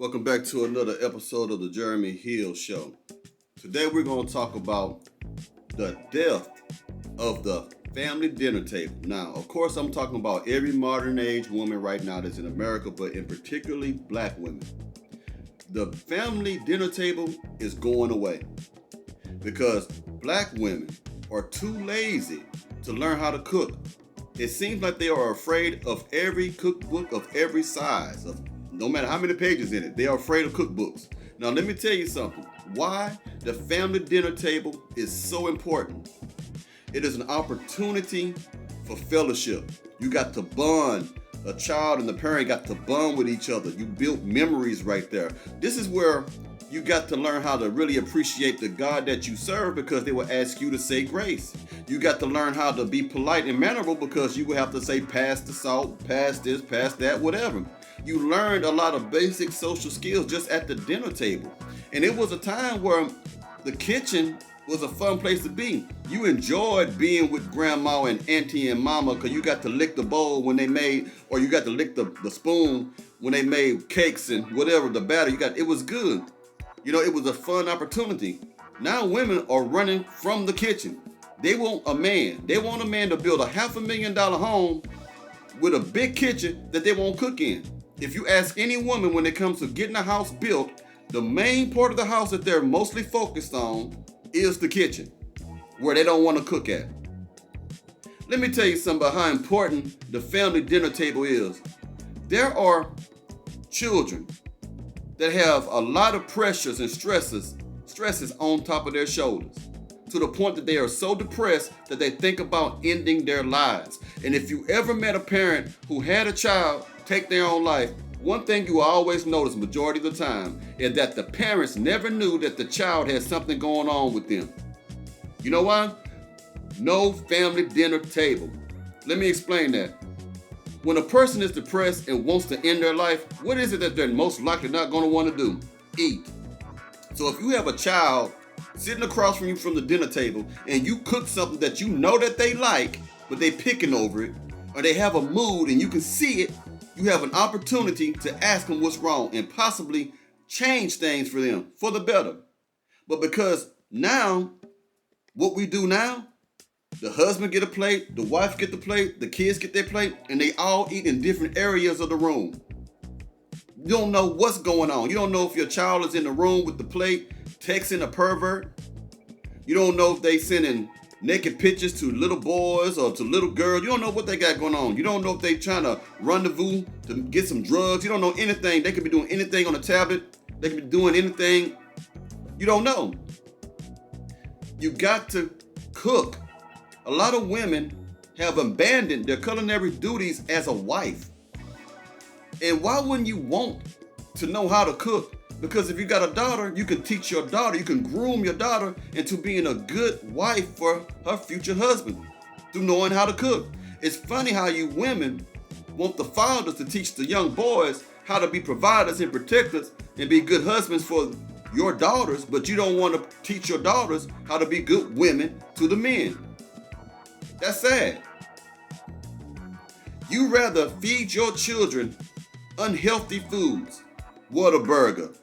Welcome back to another episode of the Jeremy Hill Show. Today we're going to talk about the death of the family dinner table. Now, of course, I'm talking about every modern age woman right now that's in America, but in particularly black women. The family dinner table is going away because black women are too lazy to learn how to cook. It seems like they are afraid of every cookbook of every size, of no matter how many pages in it. They are afraid of cookbooks. Now, let me tell you something. Why the family dinner table is so important. It is an opportunity for fellowship. You got to bond. A child and the parent got to bond with each other. You built memories right there. This is where you got to learn how to really appreciate the God that you serve, because they will ask you to say grace. You got to learn how to be polite and mannerable, because you will have to say pass the salt, pass this, pass that, whatever. You learned a lot of basic social skills just at the dinner table. And it was a time where the kitchen was a fun place to be. You enjoyed being with grandma and auntie and mama because you got to lick the bowl when they made, or you got to lick the spoon when they made cakes and whatever, the batter you got. It was good. You know, it was a fun opportunity. Now women are running from the kitchen. They want a man. They want a man to build a $500,000 home with a big kitchen that they won't cook in. If you ask any woman when it comes to getting a house built, the main part of the house that they're mostly focused on is the kitchen, where they don't want to cook at. Let me tell you something about how important the family dinner table is. There are children that have a lot of pressures and stresses on top of their shoulders, to the point that they are so depressed that they think about ending their lives. And if you ever met a parent who had a child take their own life, one thing you always notice majority of the time is that the parents never knew that the child had something going on with them. You know why? No family dinner table. Let me explain that. When a person is depressed and wants to end their life, what is it that they're most likely not going to want to do? Eat. So if you have a child sitting across from you from the dinner table and you cook something that you know that they like, but they picking over it, or they have a mood and you can see it, you have an opportunity to ask them what's wrong and possibly change things for them for the better. But because now, what we do now, the husband get a plate, the wife get the plate, the kids get their plate, and they all eat in different areas of the room. You don't know what's going on. You don't know if your child is in the room with the plate texting a pervert. You don't know if they sending naked pictures to little boys or to little girls. You don't know what they got going on. You don't know if they trying to rendezvous to get some drugs. You don't know anything. They could be doing anything on a tablet. They could be doing anything. You don't know. You got to cook. A lot of women have abandoned their culinary duties as a wife. And why wouldn't you want to know how to cook? Because if you got a daughter, you can teach your daughter, you can groom your daughter into being a good wife for her future husband through knowing how to cook. It's funny how you women want the fathers to teach the young boys how to be providers and protectors and be good husbands for your daughters, but you don't want to teach your daughters how to be good women to the men. That's sad. You rather feed your children unhealthy foods, Whataburger,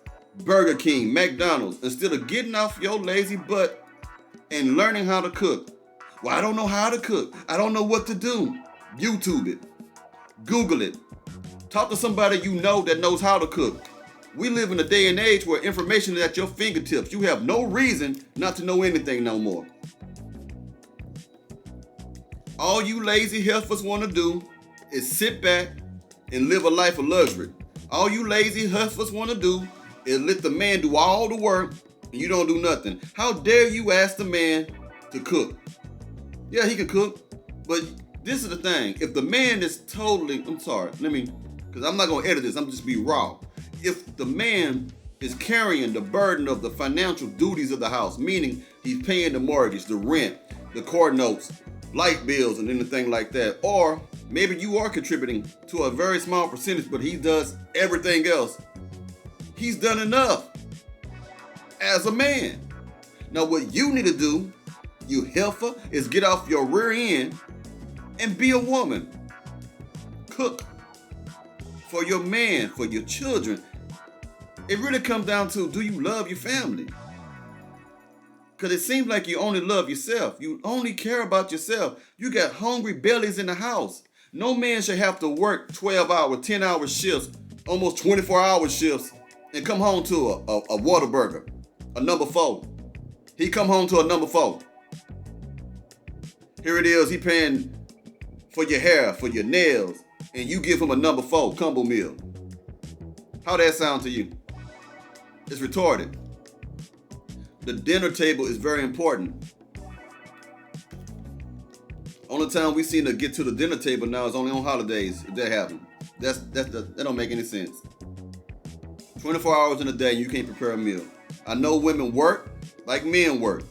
Burger King, McDonald's, instead of getting off your lazy butt and learning how to cook. Well, I don't know how to cook. I don't know what to do. YouTube it. Google it. Talk to somebody you know that knows how to cook. We live in a day and age where information is at your fingertips. You have no reason not to know anything no more. All you lazy heifers want to do is sit back and live a life of luxury. All you lazy heifers want to do is let the man do all the work and you don't do nothing. How dare you ask the man to cook? Yeah, he can cook, but this is the thing. If the man is totally, because I'm not going to edit this, I'm just be raw. If the man is carrying the burden of the financial duties of the house, meaning he's paying the mortgage, the rent, the car notes, light bills, and anything like that, or maybe you are contributing to a very small percentage, but he does everything else. He's done enough as a man. Now what you need to do, you heifer, is get off your rear end and be a woman. Cook for your man, for your children. It really comes down to, do you love your family? Because it seems like you only love yourself. You only care about yourself. You got hungry bellies in the house. No man should have to work 12-hour, 10-hour shifts, almost 24-hour shifts, and come home to a Whataburger, a number 4. He come home to a number 4. Here it is, he paying for your hair, for your nails, and you give him a number 4 combo meal. How that sound to you? It's retarded. The dinner table is very important. Only time we seem to get to the dinner table now is only on holidays, if that happens. That don't make any sense. 24 hours in a day, you can't prepare a meal. I know women work like men work,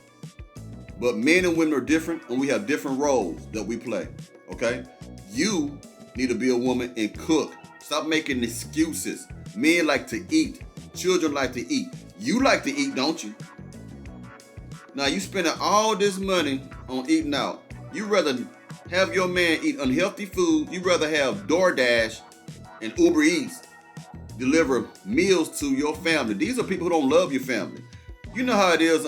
but men and women are different, and we have different roles that we play, okay? You need to be a woman and cook. Stop making excuses. Men like to eat. Children like to eat. You like to eat, don't you? Now, you spending all this money on eating out. You rather have your man eat unhealthy food. You rather have DoorDash and Uber Eats deliver meals to your family. These are people who don't love your family. You know how it is,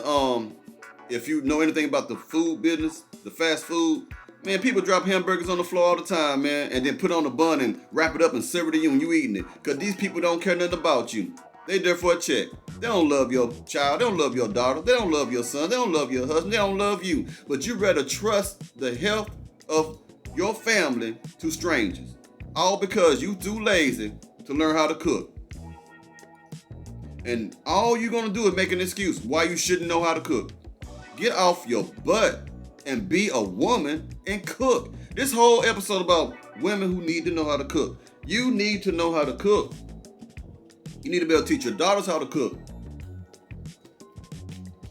if you know anything about the food business, the fast food, man, people drop hamburgers on the floor all the time, man, and then put on a bun and wrap it up and serve it to you and you eating it. Because these people don't care nothing about you. They there for a check. They don't love your child. They don't love your daughter. They don't love your son. They don't love your husband. They don't love you. But you rather trust the health of your family to strangers. All because you too lazy to learn how to cook. And all you're going to do is make an excuse why you shouldn't know how to cook. Get off your butt and be a woman and cook. This whole episode about women who need to know how to cook. You need to know how to cook. You need to be able to teach your daughters how to cook.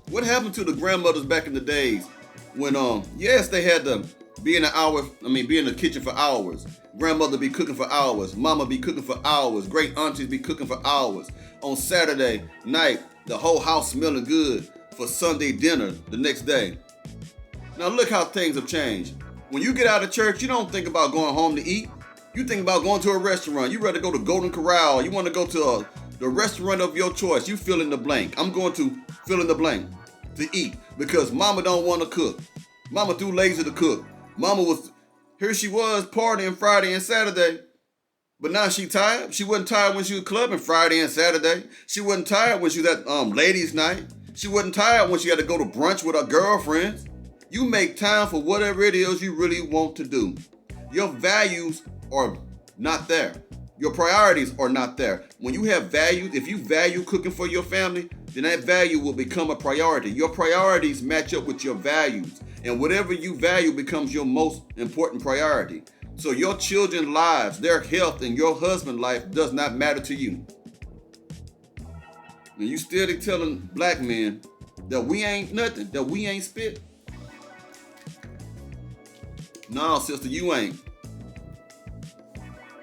What happened to the grandmothers back in the days when, yes, they had to be in the kitchen for hours. Grandmother be cooking for hours. Mama be cooking for hours. Great aunties be cooking for hours. On Saturday night, the whole house smelling good for Sunday dinner the next day. Now look how things have changed. When you get out of church, you don't think about going home to eat. You think about going to a restaurant. You rather go to Golden Corral. You want to go to the restaurant of your choice. You fill in the blank. I'm going to fill in the blank to eat because mama don't want to cook. Mama too lazy to cook. Here she was partying Friday and Saturday, but now she tired. She wasn't tired when she was clubbing Friday and Saturday. She wasn't tired when she was at ladies' night. She wasn't tired when she had to go to brunch with her girlfriends. You make time for whatever it is you really want to do. Your values are not there. Your priorities are not there. When you have values, if you value cooking for your family, then that value will become a priority. Your priorities match up with your values. And whatever you value becomes your most important priority. So your children's lives, their health, and your husband's life does not matter to you. And you still telling black men that we ain't nothing, that we ain't spit. No, sister, you ain't.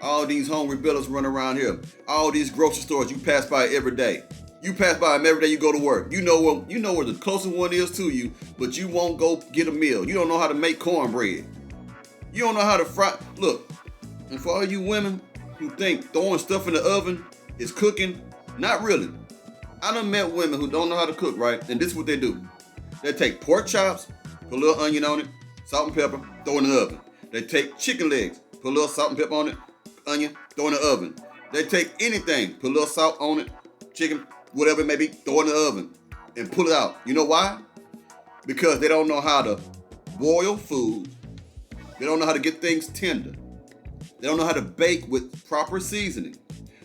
All these hungry fellas run around here. All these grocery stores you pass by every day. You pass by them every day you go to work. You know where the closest one is to you, but you won't go get a meal. You don't know how to make cornbread. You don't know how to fry. Look, and for all you women who think throwing stuff in the oven is cooking, not really. I done met women who don't know how to cook, right? And this is what they do. They take pork chops, put a little onion on it, salt and pepper, throw in the oven. They take chicken legs, put a little salt and pepper on it, onion, throw in the oven. They take anything, put a little salt on it, chicken, whatever it may be, throw in the oven and pull it out. You know why? Because they don't know how to boil food. They don't know how to get things tender. They don't know how to bake with proper seasoning.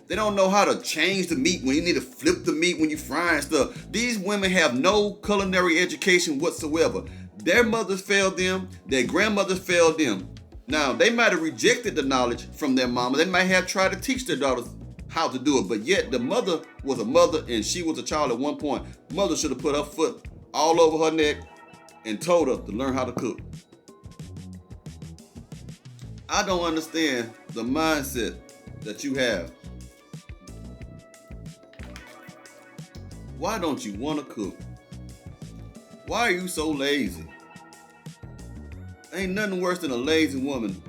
They don't know how to change the meat when you need to flip the meat when you're frying stuff. These women have no culinary education whatsoever. Their mothers failed them. Their grandmothers failed them. Now, they might have rejected the knowledge from their mama. They might have tried to teach their daughters how to do it. But yet, the mother was a mother and she was a child at one point. Mother should have put her foot all over her neck and told her to learn how to cook. I don't understand the mindset that you have. Why don't you want to cook? Why are you so lazy? Ain't nothing worse than a lazy woman.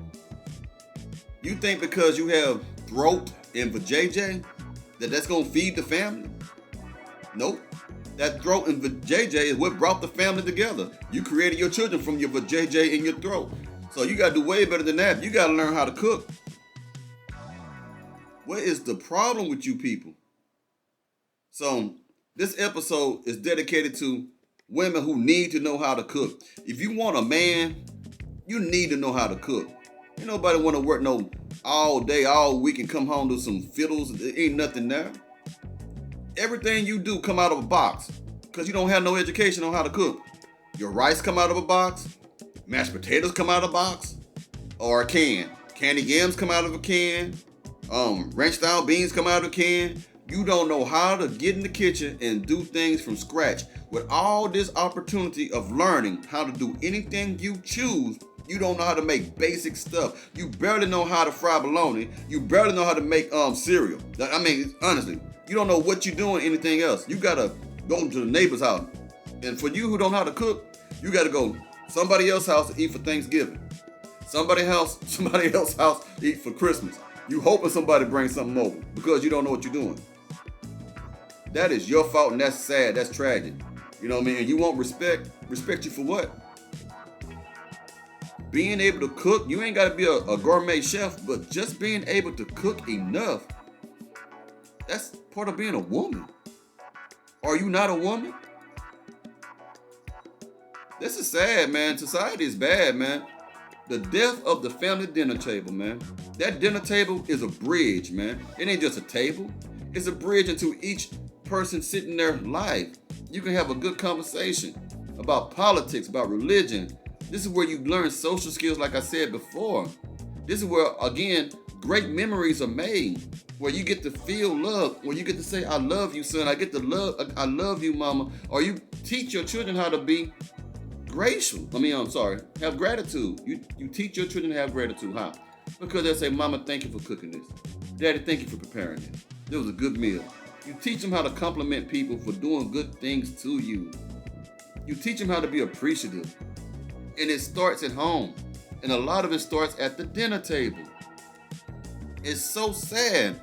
You think because you have throat and vajayjay that's gonna feed the family? Nope. That throat and vajayjay is what brought the family together. You created your children from your vajayjay in your throat. So you gotta do way better than that. You gotta learn how to cook. What is the problem with you people? So this episode is dedicated to women who need to know how to cook. If you want a man, you need to know how to cook. Ain't nobody want to work no all day, all week and come home to some fiddles. There ain't nothing there. Everything you do come out of a box because you don't have no education on how to cook. Your rice come out of a box. Mashed potatoes come out of a box or a can. Candy yams come out of a can. Ranch style beans come out of a can. You don't know how to get in the kitchen and do things from scratch. With all this opportunity of learning how to do anything you choose, you don't know how to make basic stuff. You barely know how to fry bologna. You barely know how to make cereal. I mean, honestly, you don't know what you're doing anything else. You gotta go to the neighbor's house. And for you who don't know how to cook, you gotta go somebody else's house to eat for Thanksgiving. Somebody else's house to eat for Christmas. You hoping somebody brings something over because you don't know what you're doing. That is your fault and that's sad. That's tragic. You know what I mean? And you want respect. Respect you for what? Being able to cook, you ain't got to be a gourmet chef, but just being able to cook enough, that's part of being a woman. Are you not a woman? This is sad, man. Society is bad, man. The death of the family dinner table, man. That dinner table is a bridge, man. It ain't just a table. It's a bridge into each person sitting their life. You can have a good conversation about politics, about religion. This is where you learn social skills, like I said before. This is where, again, great memories are made. Where you get to feel love. Where you get to say, I love you, son. I love you, mama. Or you teach your children how to be have gratitude. You teach your children to have gratitude. How? Because they'll say, Mama, thank you for cooking this. Daddy, thank you for preparing this. It was a good meal. You teach them how to compliment people for doing good things to you. You teach them how to be appreciative. And it starts at home. And a lot of it starts at the dinner table. It's so sad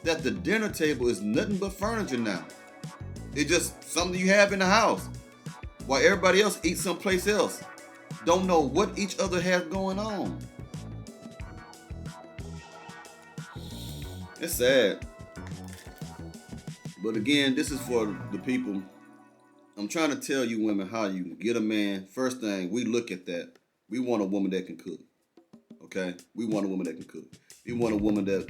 that the dinner table is nothing but furniture now. It's just something you have in the house. While everybody else eats someplace else. Don't know what each other has going on. It's sad. But again, this is for the people. I'm trying to tell you women how you get a man. First thing, we look at that. We want a woman that can cook. Okay? We want a woman that can cook. We want a woman that,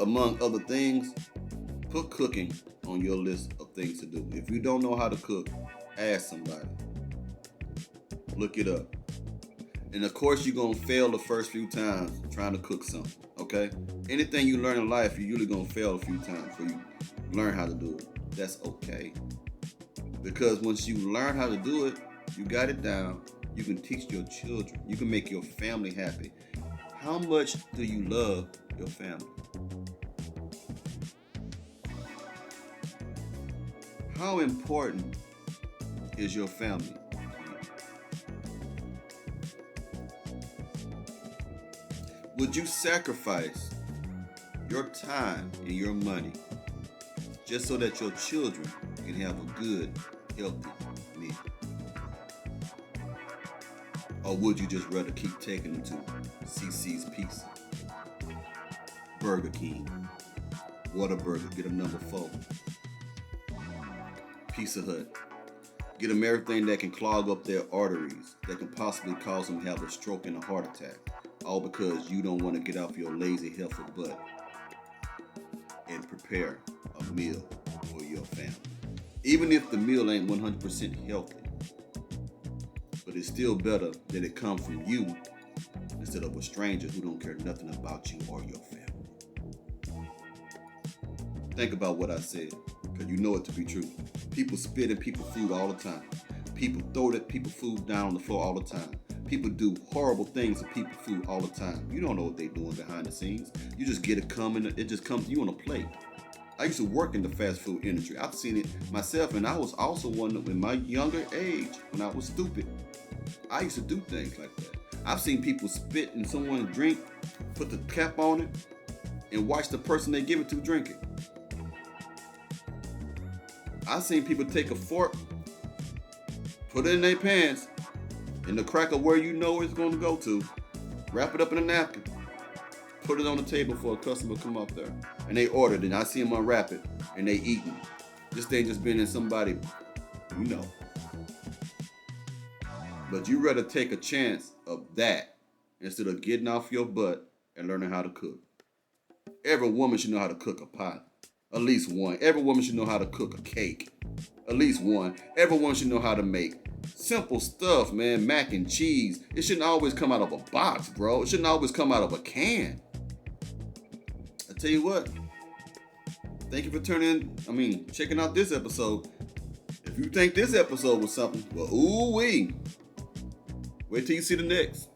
among other things, put cooking on your list of things to do. If you don't know how to cook, ask somebody. Look it up. And of course, you're going to fail the first few times trying to cook something, okay? Anything you learn in life, you're usually going to fail a few times before you learn how to do it. That's okay. Because once you learn how to do it, you got it down, you can teach your children. You can make your family happy. How much do you love your family? How important is your family? Would you sacrifice your time and your money just so that your children can have a good, healthy meal? Or would you just rather keep taking them to CC's Pizza, Burger King, Whataburger, get them number 4, Pizza Hut, get them everything that can clog up their arteries, that can possibly cause them to have a stroke and a heart attack, all because you don't want to get off your lazy, healthy butt and prepare a meal for your family. Even if the meal ain't 100% healthy, but it's still better that it come from you instead of a stranger who don't care nothing about you or your family. Think about what I said, because you know it to be true. People spit in people's food all the time. People throw that people's food down on the floor all the time. People do horrible things to people's food all the time. You don't know what they're doing behind the scenes. You just get it coming. It just comes to you on a plate. I used to work in the fast food industry. I've seen it myself, and I was also one that in my younger age, when I was stupid, I used to do things like that. I've seen people spit in someone's drink, put the cap on it, and watch the person they give it to drink it. I seen people take a fork, put it in their pants, in the crack of where you know it's going to go to, wrap it up in a napkin, put it on the table for a customer to come up there. And they ordered it, and I see them unwrap it, and they eating. This thing just been in somebody, you know. But you rather take a chance of that instead of getting off your butt and learning how to cook. Every woman should know how to cook a pie. At least one. Every woman should know how to cook a cake. At least one. Every woman should know how to make simple stuff, man. Mac and cheese. It shouldn't always come out of a box, bro. It shouldn't always come out of a can. I tell you what. Thank you for checking out this episode. If you think this episode was something, well, ooh-wee. Wait till you see the next.